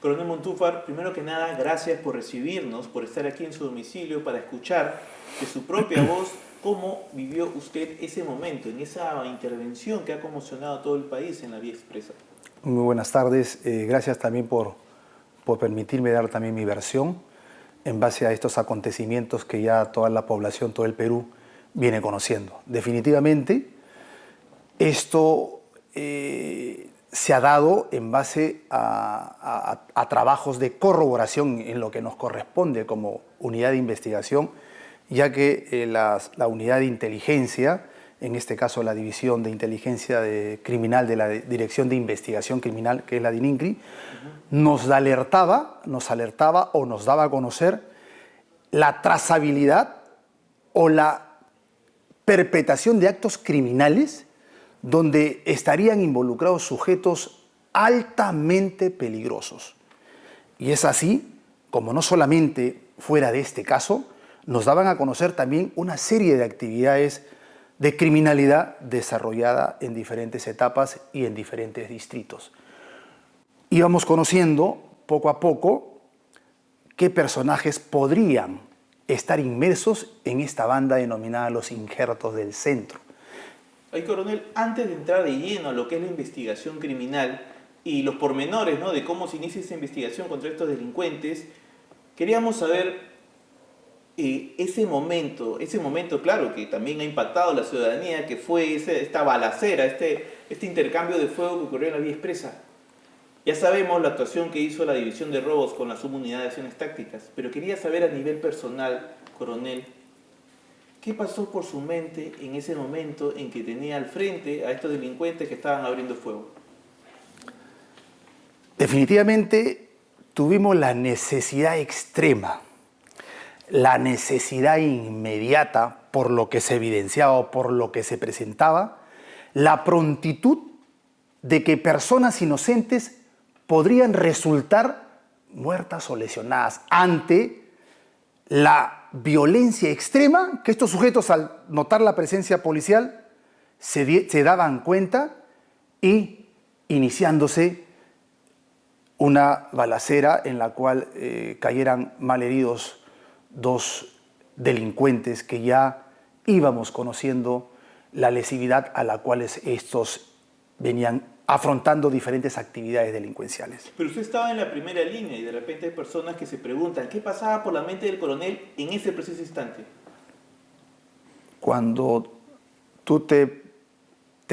Coronel Montúfar, primero que nada, gracias por recibirnos, por estar aquí en su domicilio para escuchar de su propia voz cómo vivió usted ese momento, en esa intervención que ha conmocionado a todo el país en la vía expresa. Muy buenas tardes. Gracias también por permitirme dar también mi versión en base a estos acontecimientos que ya toda la población, todo el Perú, viene conociendo. Definitivamente, esto se ha dado en base a trabajos de corroboración en lo que nos corresponde como unidad de investigación, ya que la unidad de inteligencia, en este caso la División de Inteligencia Criminal de la Dirección de Investigación Criminal, que es la DININCRI, nos alertaba o nos daba a conocer la trazabilidad o la perpetración de actos criminales donde estarían involucrados sujetos altamente peligrosos. Y es así como no solamente fuera de este caso, nos daban a conocer también una serie de actividades de criminalidad desarrollada en diferentes etapas y en diferentes distritos. Íbamos conociendo poco a poco qué personajes podrían estar inmersos en esta banda denominada los injertos del centro. Ay, coronel, antes de entrar de lleno a lo que es la investigación criminal y los pormenores, ¿no?, de cómo se inicia esa investigación contra estos delincuentes, queríamos saber ese momento, claro, que también ha impactado a la ciudadanía, que fue esta balacera, este intercambio de fuego que ocurrió en la vía expresa. Ya sabemos la actuación que hizo la División de Robos con la Subunidad de Acciones Tácticas, pero quería saber a nivel personal, coronel, ¿qué pasó por su mente en ese momento en que tenía al frente a estos delincuentes que estaban abriendo fuego? Definitivamente tuvimos la necesidad extrema, la necesidad inmediata por lo que se evidenciaba, por lo que se presentaba, la prontitud de que personas inocentes podrían resultar muertas o lesionadas ante la violencia extrema que estos sujetos, al notar la presencia policial, se daban cuenta y iniciándose una balacera en la cual cayeran malheridos dos delincuentes que ya íbamos conociendo la lesividad a la cual estos venían afrontando diferentes actividades delincuenciales. Pero usted estaba en la primera línea y de repente hay personas que se preguntan ¿qué pasaba por la mente del coronel en ese preciso instante? Cuando tú te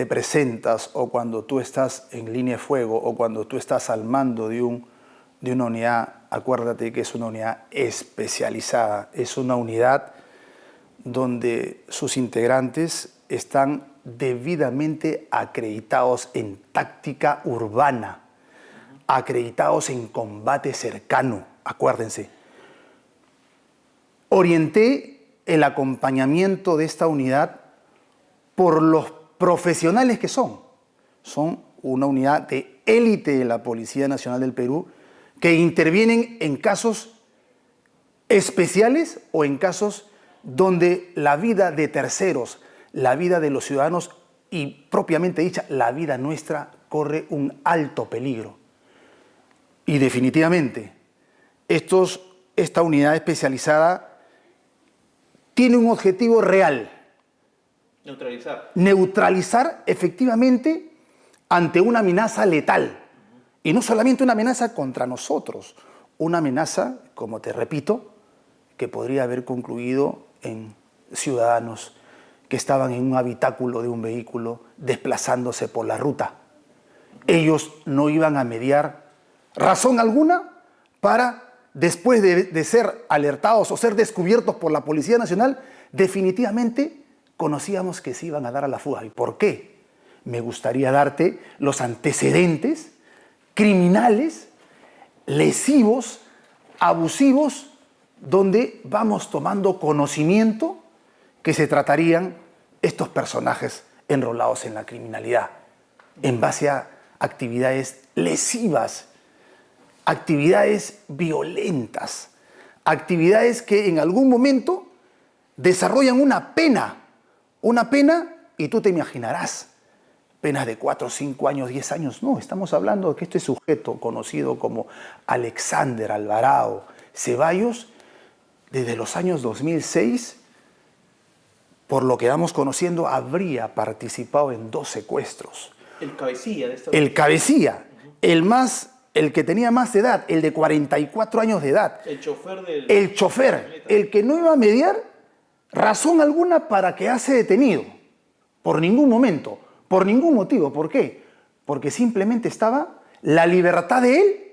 presentas o cuando tú estás en línea de fuego o cuando tú estás al mando de una unidad, acuérdate que es una unidad especializada, es una unidad donde sus integrantes están debidamente acreditados en táctica urbana, acreditados en combate cercano, acuérdense. Orienté el acompañamiento de esta unidad por los profesionales que son. Son una unidad de élite de la Policía Nacional del Perú que intervienen en casos especiales o en casos donde la vida de terceros, la vida de los ciudadanos y propiamente dicha, la vida nuestra corre un alto peligro. Y definitivamente, esta unidad especializada tiene un objetivo real. Neutralizar. Neutralizar efectivamente ante una amenaza letal. Y no solamente una amenaza contra nosotros, una amenaza, como te repito, que podría haber concluido en ciudadanos que estaban en un habitáculo de un vehículo desplazándose por la ruta. Ellos no iban a mediar razón alguna para, después de ser alertados o ser descubiertos por la Policía Nacional, definitivamente conocíamos que se iban a dar a la fuga. ¿Y por qué? Me gustaría darte los antecedentes criminales, lesivos, abusivos, donde vamos tomando conocimiento que se tratarían estos personajes enrolados en la criminalidad, en base a actividades lesivas, actividades violentas, actividades que en algún momento desarrollan una pena, y tú te imaginarás penas de 4, 5 años, 10 años. No, estamos hablando de que este sujeto conocido como Alexander Alvarado Ceballos, desde los años 2006, por lo que vamos conociendo, habría participado en 2 secuestros. El cabecilla de esta... El cabecilla, el que tenía más edad, el de 44 años de edad. El chofer del... El chofer, el que no iba a mediar razón alguna para quedarse detenido. Por ningún momento, por ningún motivo. ¿Por qué? Porque simplemente estaba la libertad de él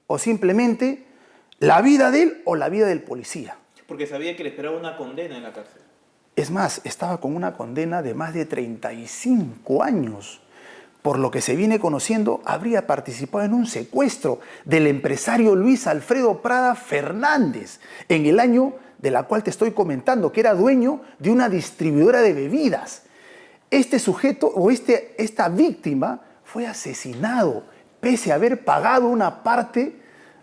o simplemente la vida de él o la vida del policía. Porque sabía que le esperaba una condena en la cárcel. Es más, estaba con una condena de más de 35 años. Por lo que se viene conociendo, habría participado en un secuestro del empresario Luis Alfredo Prada Fernández, en el año de la cual te estoy comentando, que era dueño de una distribuidora de bebidas. Este sujeto o esta víctima fue asesinado, pese a haber pagado una parte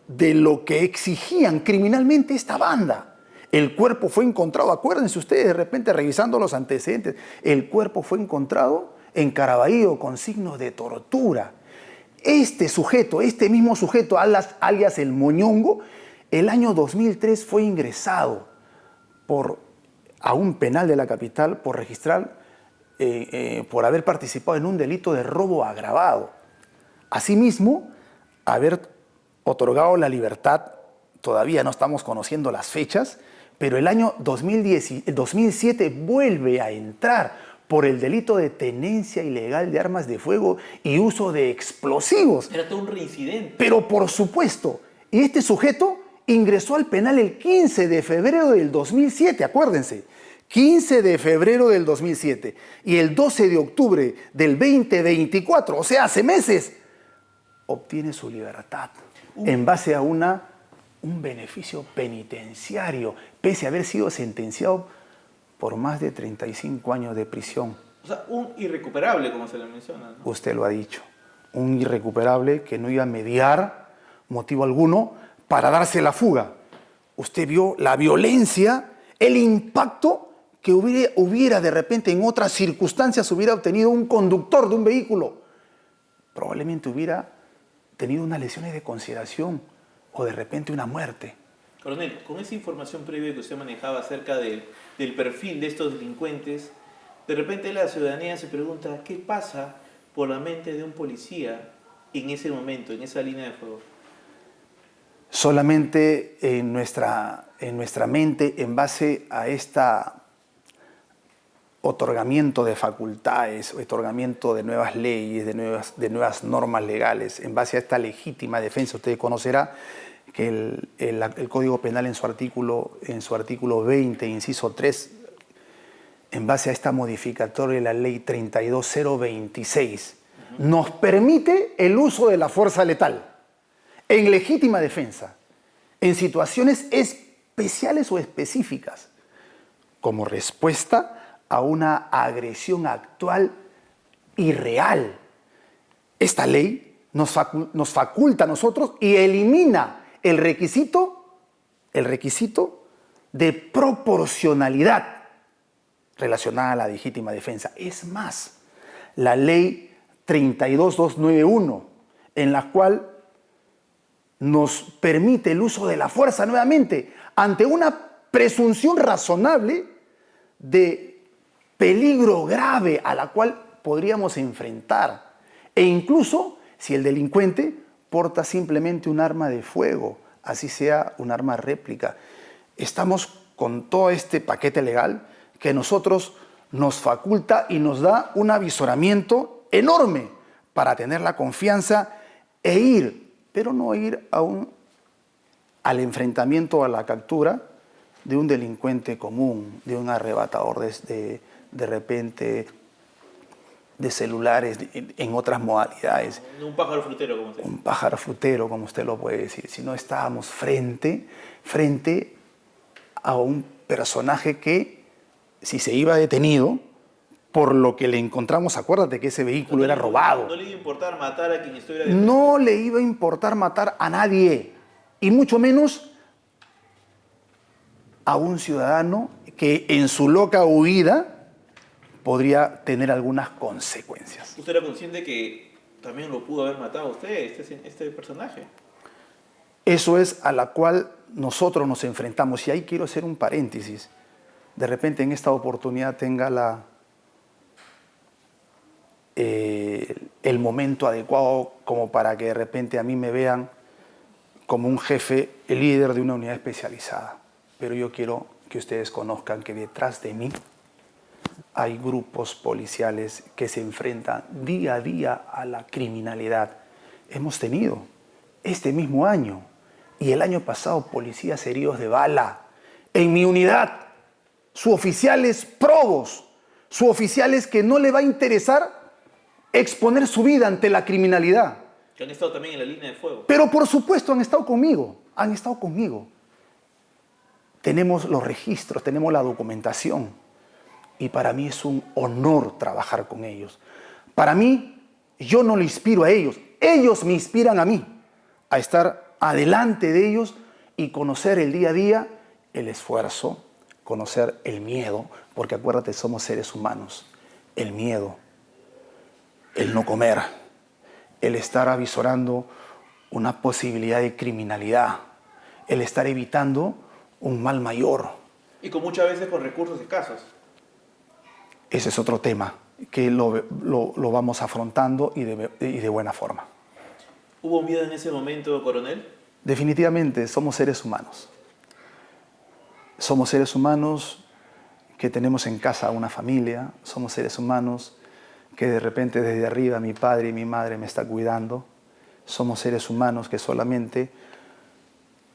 de lo que exigían criminalmente esta banda. El cuerpo fue encontrado, acuérdense ustedes, de repente revisando los antecedentes, el cuerpo fue encontrado en Caraballo con signos de tortura. Este sujeto, este mismo sujeto, alias el Moñongo, el año 2003 fue ingresado a un penal de la capital por haber participado en un delito de robo agravado. Asimismo, haber otorgado la libertad, todavía no estamos conociendo las fechas, pero el año 2007 vuelve a entrar por el delito de tenencia ilegal de armas de fuego y uso de explosivos. Era todo un reincidente. Pero por supuesto, y este sujeto ingresó al penal el 15 de febrero del 2007, acuérdense, 15 de febrero del 2007, y el 12 de octubre del 2024, o sea, hace meses, obtiene su libertad en base a un beneficio penitenciario, pese a haber sido sentenciado por más de 35 años de prisión. O sea, un irrecuperable, como se le menciona, ¿no? Usted lo ha dicho, un irrecuperable que no iba a mediar motivo alguno para darse la fuga. Usted vio la violencia, el impacto que hubiera de repente en otras circunstancias hubiera obtenido un conductor de un vehículo. Probablemente hubiera tenido unas lesiones de consideración o de repente una muerte. Coronel, con esa información previa que usted manejaba acerca del perfil de estos delincuentes, de repente la ciudadanía se pregunta ¿qué pasa por la mente de un policía en ese momento, en esa línea de fuego? Solamente en nuestra mente, en base a otorgamiento de facultades, otorgamiento de nuevas leyes, de nuevas normas legales, en base a esta legítima defensa, usted conocerá que el Código Penal en su artículo 20, inciso 3, en base a esta modificatoria de la Ley 32026, nos permite el uso de la fuerza letal en legítima defensa, en situaciones especiales o específicas, como respuesta a una agresión actual y real. Esta ley nos faculta a nosotros y elimina el requisito de proporcionalidad relacionada a la legítima defensa. Es más, la ley 32291, en la cual nos permite el uso de la fuerza nuevamente ante una presunción razonable de peligro grave a la cual podríamos enfrentar, e incluso si el delincuente porta simplemente un arma de fuego, así sea un arma réplica. Estamos con todo este paquete legal que a nosotros nos faculta y nos da un avisoramiento enorme para tener la confianza e ir, pero no ir al enfrentamiento, a la captura de un delincuente común, de un arrebatador de repente de celulares en otras modalidades. Un pájaro frutero, como usted. Un pájaro frutero, como usted lo puede decir. Si no estábamos frente a un personaje que, si se iba detenido, por lo que le encontramos, acuérdate que ese vehículo era robado. No le iba a importar matar a quien estuviera detenido. No le iba a importar matar a nadie, y mucho menos a un ciudadano que en su loca huida podría tener algunas consecuencias. ¿Usted era consciente que también lo pudo haber matado a usted, este personaje? Eso es a la cual nosotros nos enfrentamos. Y ahí quiero hacer un paréntesis. De repente en esta oportunidad tenga el momento adecuado como para que de repente a mí me vean como un jefe, el líder de una unidad especializada. Pero yo quiero que ustedes conozcan que detrás de mí hay grupos policiales que se enfrentan día a día a la criminalidad. Hemos tenido este mismo año y el año pasado policías heridos de bala. En mi unidad, suboficiales probos, suboficiales que no le va a interesar exponer su vida ante la criminalidad. Que han estado también en la línea de fuego. Pero por supuesto han estado conmigo, han estado conmigo. Tenemos los registros, tenemos la documentación. Y para mí es un honor trabajar con ellos. Para mí, yo no le inspiro a ellos me inspiran a mí a estar adelante de ellos y conocer el día a día, el esfuerzo, conocer el miedo, porque acuérdate, somos seres humanos. El miedo, el no comer, el estar avisorando una posibilidad de criminalidad, el estar evitando un mal mayor. Y con muchas veces con recursos escasos. Ese es otro tema que lo vamos afrontando y de buena forma. ¿Hubo miedo en ese momento, coronel? Definitivamente somos seres humanos. Somos seres humanos que tenemos en casa una familia, somos seres humanos que de repente desde arriba mi padre y mi madre me está cuidando. Somos seres humanos que solamente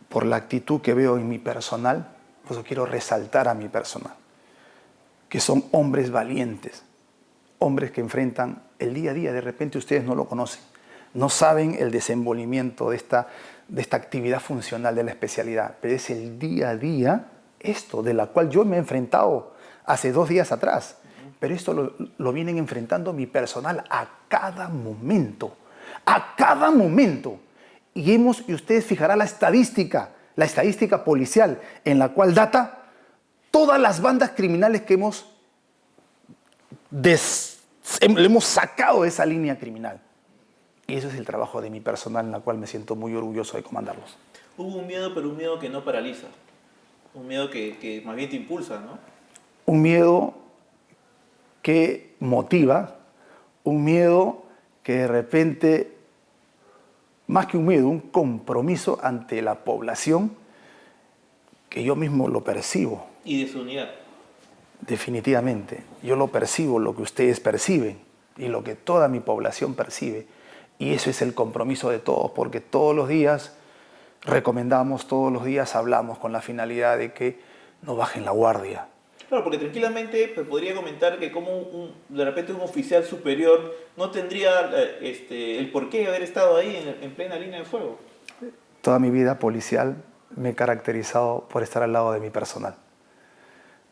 por la actitud que veo en mi personal, pues quiero resaltar a mi personal, que son hombres valientes, hombres que enfrentan el día a día. De repente ustedes no lo conocen, no saben el desenvolvimiento de esta actividad funcional de la especialidad, pero es el día a día esto de la cual yo me he enfrentado hace 2 días atrás, pero esto lo vienen enfrentando mi personal a cada momento, y ustedes fijarán la estadística policial en la cual data todas las bandas criminales que hemos sacado de esa línea criminal. Y eso es el trabajo de mi personal, en la cual me siento muy orgulloso de comandarlos. Hubo un miedo, pero un miedo que no paraliza. Un miedo que más bien te impulsa, ¿no? Un miedo que motiva, un miedo que de repente, más que un miedo, un compromiso ante la población que yo mismo lo percibo. Y de su unidad. Definitivamente, yo lo percibo, lo que ustedes perciben y lo que toda mi población percibe. Y eso es el compromiso de todos, porque todos los días recomendamos, todos los días hablamos con la finalidad de que no bajen la guardia. Claro, porque tranquilamente podría comentar que como de repente un oficial superior no tendría el porqué de haber estado ahí en plena línea de fuego. Toda mi vida policial me he caracterizado por estar al lado de mi personal.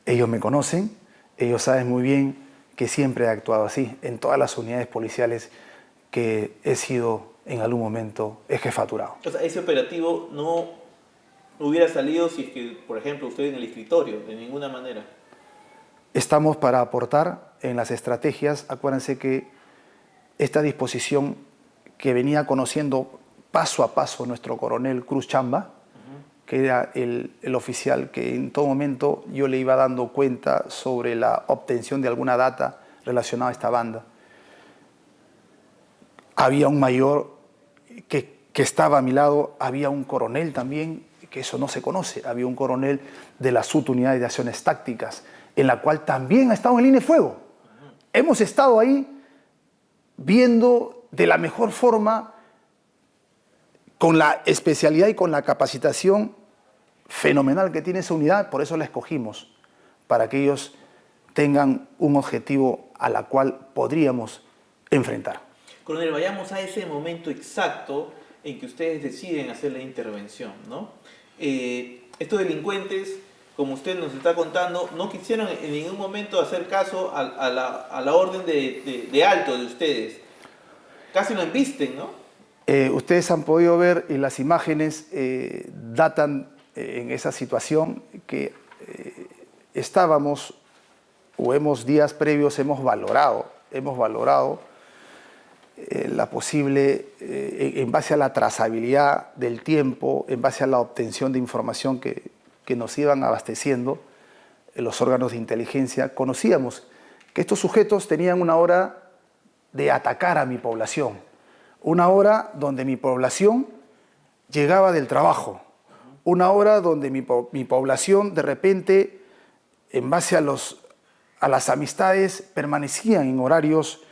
Ellos me conocen, ellos saben muy bien que siempre he actuado así en todas las unidades policiales que he sido en algún momento jefaturado. O sea, ese operativo no hubiera salido si es que, por ejemplo, usted en el escritorio, de ninguna manera. Estamos para aportar en las estrategias. Acuérdense que esta disposición que venía conociendo paso a paso nuestro coronel Cruz Chamba, que era el oficial que en todo momento yo le iba dando cuenta sobre la obtención de alguna data relacionada a esta banda. Había un mayor que estaba a mi lado, había un coronel también, que eso no se conoce, había un coronel de la subunidad de acciones tácticas, en la cual también ha estado en línea de fuego. Hemos estado ahí viendo de la mejor forma, con la especialidad y con la capacitación fenomenal que tiene esa unidad, por eso la escogimos, para que ellos tengan un objetivo a la cual podríamos enfrentar. Coronel, vayamos a ese momento exacto en que ustedes deciden hacer la intervención, ¿no? Estos delincuentes, como usted nos está contando, no quisieron en ningún momento hacer caso a la orden de alto de ustedes. Casi lo embisten, ¿no? Ustedes han podido ver y las imágenes datan en esa situación que estábamos o días previos hemos valorado la posible, en base a la trazabilidad del tiempo, en base a la obtención de información que nos iban abasteciendo los órganos de inteligencia, conocíamos que estos sujetos tenían una hora de atacar a mi población, una hora donde mi población llegaba del trabajo, una hora donde mi población de repente, en base a las amistades, permanecían en horarios,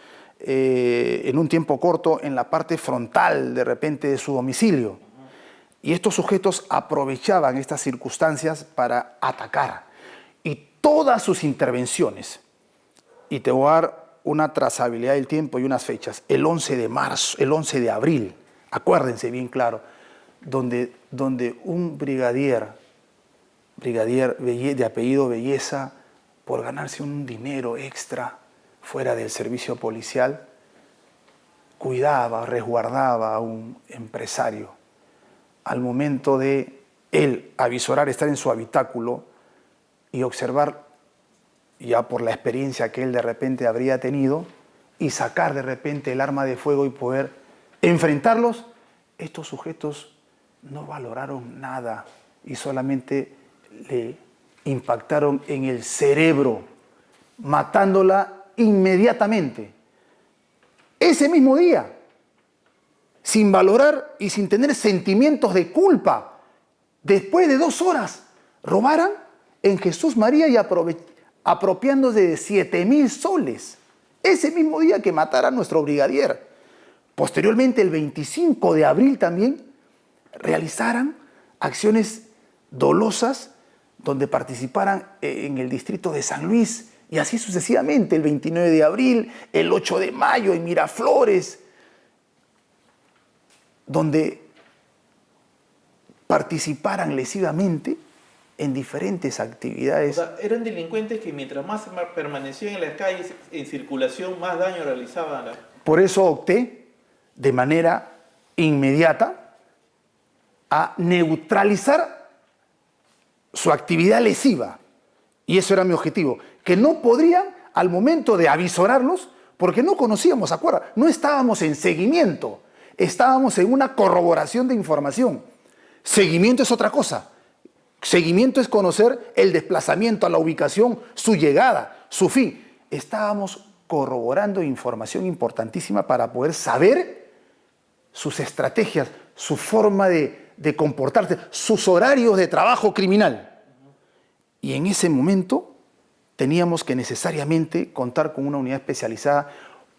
en un tiempo corto, en la parte frontal de repente de su domicilio. Y estos sujetos aprovechaban estas circunstancias para atacar. Y todas sus intervenciones, y te voy a dar una trazabilidad del tiempo y unas fechas, el 11 de marzo, el 11 de abril, acuérdense bien claro, donde un brigadier de apellido Belleza, por ganarse un dinero extra fuera del servicio policial, cuidaba, resguardaba a un empresario. Al momento de él avisorar, estar en su habitáculo y observar, ya por la experiencia que él de repente habría tenido, y sacar de repente el arma de fuego y poder enfrentarlos, estos sujetos no valoraron nada y solamente le impactaron en el cerebro, matándola inmediatamente. Ese mismo día, sin valorar y sin tener sentimientos de culpa, después de 2 horas, robaran en Jesús María y apropiándose de 7.000 soles. Ese mismo día que mataran a nuestro brigadier. Posteriormente, el 25 de abril también, realizaran acciones dolosas donde participaran en el distrito de San Luis, y así sucesivamente, el 29 de abril, el 8 de mayo en Miraflores, donde participaran lesivamente en diferentes actividades. O sea, eran delincuentes que mientras más permanecían en las calles, en circulación, más daño realizaban. Por eso opté de manera inmediata a neutralizar su actividad lesiva. Y eso era mi objetivo, que no podrían, al momento de avisorarlos, porque no conocíamos, ¿acuerdan? No estábamos en seguimiento, estábamos en una corroboración de información. Seguimiento es otra cosa. Seguimiento es conocer el desplazamiento a la ubicación, su llegada, su fin. Estábamos corroborando información importantísima para poder saber sus estrategias, su forma de comportarse, sus horarios de trabajo criminal. Y en ese momento teníamos que necesariamente contar con una unidad especializada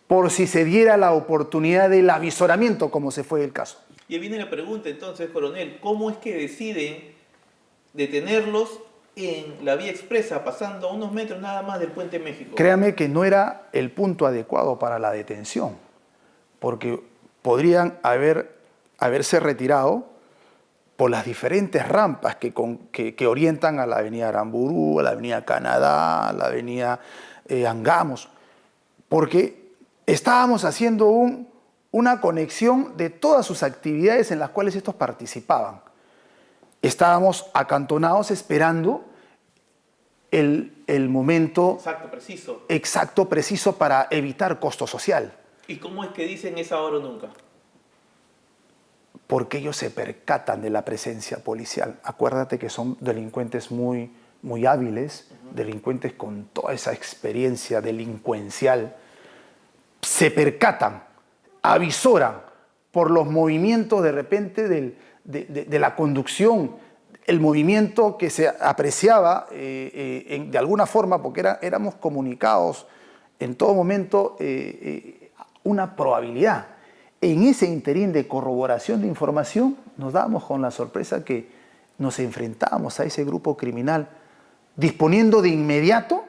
por si se diera la oportunidad del avisoramiento, como se fue el caso. Y ahí viene la pregunta entonces, coronel, ¿cómo es que deciden detenerlos en la vía expresa, pasando a unos metros nada más del Puente México? Créame que no era el punto adecuado para la detención, porque podrían haberse retirado por las diferentes rampas que orientan a la avenida Aramburú, a la avenida Canadá, a la avenida Angamos, porque estábamos haciendo una conexión de todas sus actividades en las cuales estos participaban. Estábamos acantonados esperando el momento exacto, preciso para evitar costo social. ¿Y cómo es que dicen es ahora o nunca? Porque ellos se percatan de la presencia policial. Acuérdate que son delincuentes muy, muy hábiles, delincuentes con toda esa experiencia delincuencial. Se percatan, avisoran por los movimientos de repente de la conducción, el movimiento que se apreciaba de alguna forma, porque éramos comunicados en todo momento, una probabilidad. En ese interín de corroboración de información nos dábamos con la sorpresa que nos enfrentábamos a ese grupo criminal disponiendo de inmediato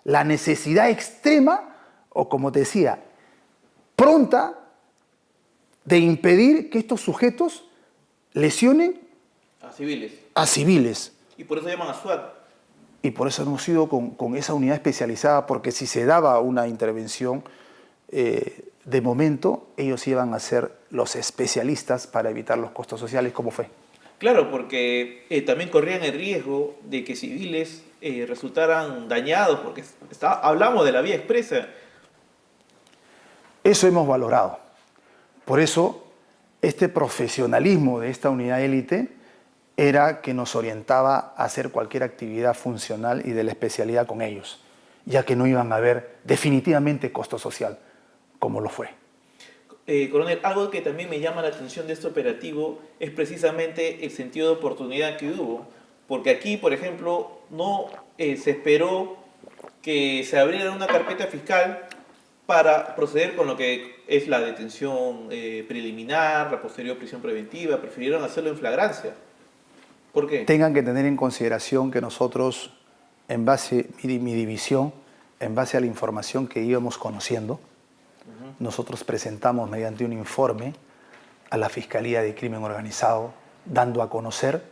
la necesidad extrema, o como te decía, pronta, de impedir que estos sujetos lesionen a civiles. Y por eso llaman a SWAT. Y por eso hemos ido con esa unidad especializada, porque si se daba una intervención, de momento ellos iban a ser los especialistas para evitar los costos sociales, como fue. Claro, porque también corrían el riesgo de que civiles resultaran dañados, porque hablamos de la vía expresa. Eso hemos valorado. Por eso, este profesionalismo de esta unidad élite era que nos orientaba a hacer cualquier actividad funcional y de la especialidad con ellos, ya que no iban a haber definitivamente costo social, como lo fue. Coronel, algo que también me llama la atención de este operativo es precisamente el sentido de oportunidad que hubo, porque aquí, por ejemplo, no se esperó que se abriera una carpeta fiscal para proceder con lo que es la detención preliminar, la posterior prisión preventiva. Prefirieron hacerlo en flagrancia. ¿Por qué? Tengan que tener en consideración que nosotros, en base, mi división, en base a la información que íbamos conociendo, nosotros presentamos mediante un informe a la Fiscalía de Crimen Organizado, dando a conocer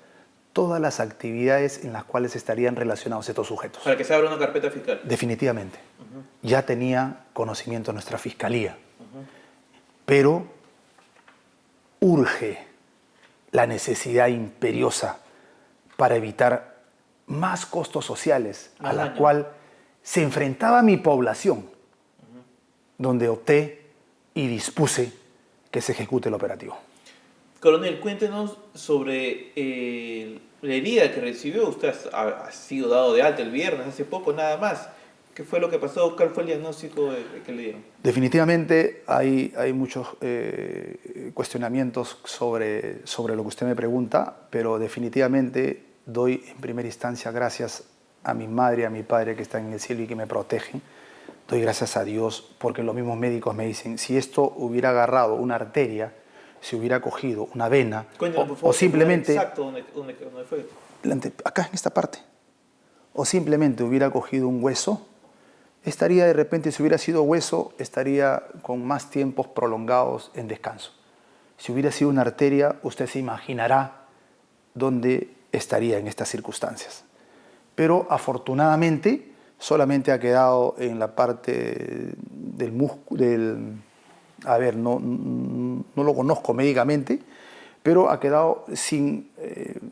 todas las actividades en las cuales estarían relacionados estos sujetos. Para que se abra una carpeta fiscal. Definitivamente. Ya tenía conocimiento nuestra Fiscalía. Pero urge la necesidad imperiosa para evitar más costos sociales a la cual se enfrentaba mi población, donde opté y dispuse que se ejecute el operativo. Coronel, cuéntenos sobre la herida que recibió. Usted ha sido dado de alta el viernes, hace poco nada más. ¿Qué fue lo que pasó? ¿Cuál fue el diagnóstico que le dieron? Definitivamente hay muchos cuestionamientos sobre lo que usted me pregunta, pero definitivamente doy en primera instancia gracias a mi madre y a mi padre que están en el cielo y que me protegen. Doy gracias a Dios porque los mismos médicos me dicen, si esto hubiera agarrado una arteria, si hubiera cogido una vena, Cuéntame, por favor, o simplemente... exacto, ¿dónde fue? Acá en esta parte. O simplemente hubiera cogido un hueso, estaría de repente, si hubiera sido hueso, estaría con más tiempos prolongados en descanso. Si hubiera sido una arteria, usted se imaginará dónde estaría en estas circunstancias. Pero afortunadamente solamente ha quedado en la parte del músculo, a ver, no lo conozco médicamente, pero ha quedado sin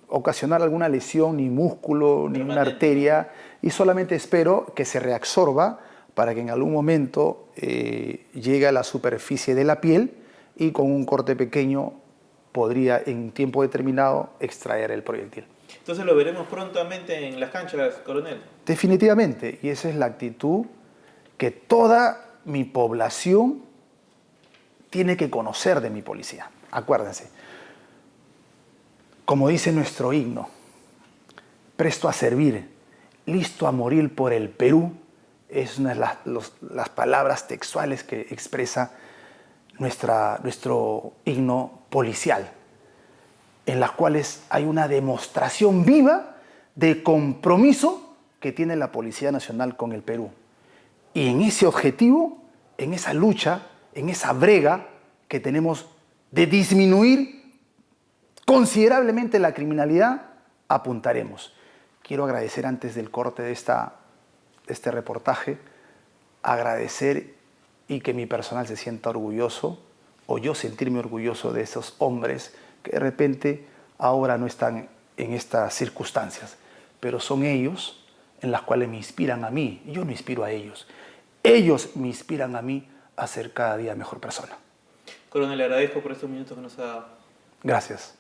ocasionar alguna lesión, ni músculo, ni una arteria, y solamente espero que se reabsorba para que en algún momento llegue a la superficie de la piel y con un corte pequeño podría en tiempo determinado extraer el proyectil. Entonces lo veremos prontamente en las canchas, coronel. Definitivamente, y esa es la actitud que toda mi población tiene que conocer de mi policía. Acuérdense, como dice nuestro himno, presto a servir, listo a morir por el Perú, es una de las palabras textuales que expresa nuestro himno policial, en las cuales hay una demostración viva de compromiso que tiene la Policía Nacional con el Perú. Y en ese objetivo, en esa lucha, en esa brega que tenemos de disminuir considerablemente la criminalidad, apuntaremos. Quiero agradecer antes del corte de este reportaje, agradecer y que mi personal se sienta orgulloso, o yo sentirme orgulloso de esos hombres que de repente ahora no están en estas circunstancias, pero son ellos en las cuales me inspiran a mí, yo no inspiro a ellos. Ellos me inspiran a mí a ser cada día mejor persona. Coronel, le agradezco por estos minutos que nos ha dado. Gracias.